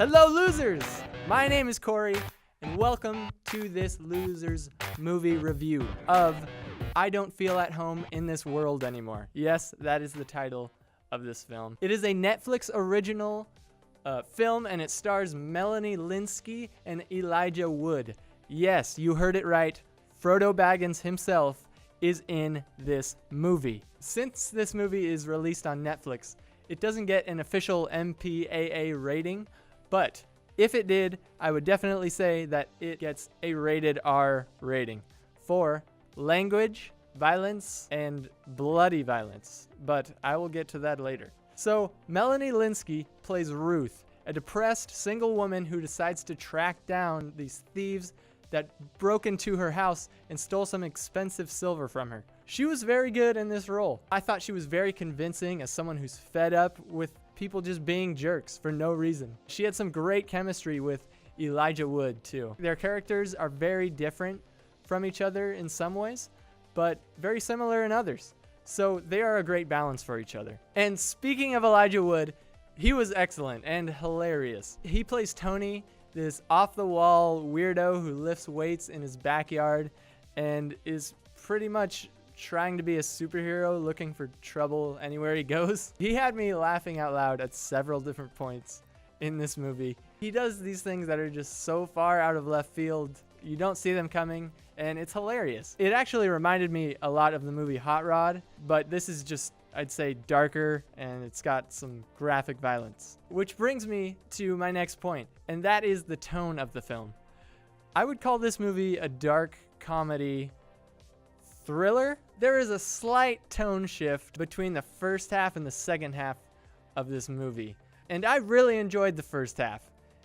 Hello, losers! My name is Corey, and welcome to this Losers movie review of I Don't Feel at Home in This World Anymore. Yes, that is the title of this film. It is a Netflix original film, and it stars Melanie Lynskey and Elijah Wood. Yes, you heard it right. Frodo Baggins himself is in this movie. Since this movie is released on Netflix, it doesn't get an official MPAA rating, but if it did, I would definitely say that it gets a rated R rating for language, violence, and bloody violence, but I will get to that later. So, Melanie Lynskey plays Ruth, a depressed single woman who decides to track down these thieves that broke into her house and stole some expensive silver from her. She was very good in this role. I thought she was very convincing as someone who's fed up with people just being jerks for no reason. She had some great chemistry with Elijah Wood too. Their characters are very different from each other in some ways, but very similar in others. So they are a great balance for each other. And speaking of Elijah Wood, he was excellent and hilarious. He plays Tony, this off-the-wall weirdo who lifts weights in his backyard and is pretty much trying to be a superhero looking for trouble anywhere he goes. He had me laughing out loud at several different points in this movie. He does these things that are just so far out of left field, you don't see them coming, and it's hilarious. It actually reminded me a lot of the movie Hot Rod, but this is just, I'd say, darker, and it's got some graphic violence. Which brings me to my next point, and that is the tone of the film. I would call this movie a dark comedy thriller. There is a slight tone shift between the first half and the second half of this movie, and I really enjoyed the first half.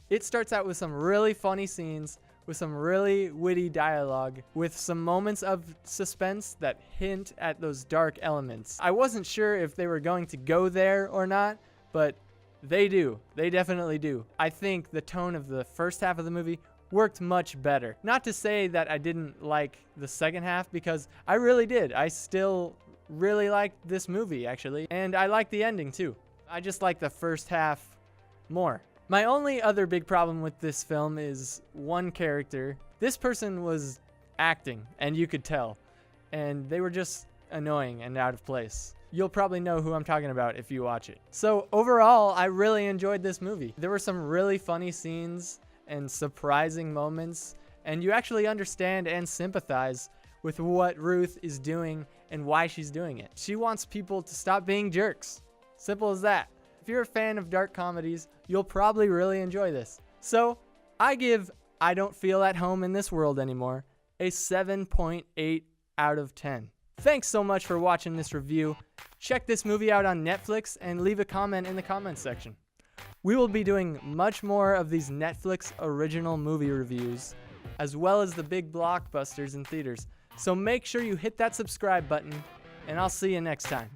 It starts out with some really funny scenes, with some really witty dialogue, with some moments of suspense that hint at those dark elements. I wasn't sure if they were going to go there or not, but they do. They definitely do. I think the tone of the first half of the movie worked much better. Not to say that I didn't like the second half, because I really did. I still really liked this movie, actually, and I liked the ending too. I just like the first half more. My only other big problem with this film is one character. This person was acting, and you could tell, and they were just annoying and out of place. You'll probably know who I'm talking about if you watch it. So overall, I really enjoyed this movie. There were some really funny scenes and surprising moments, and you actually understand and sympathize with what Ruth is doing and why she's doing it. She wants people to stop being jerks. Simple as that. If you're a fan of dark comedies, you'll probably really enjoy this. So, I give I Don't Feel at Home in This World Anymore a 7.8 out of 10. Thanks so much for watching this review. Check this movie out on Netflix and leave a comment in the comments section. We will be doing much more of these Netflix original movie reviews, as well as the big blockbusters in theaters. So make sure you hit that subscribe button, and I'll see you next time.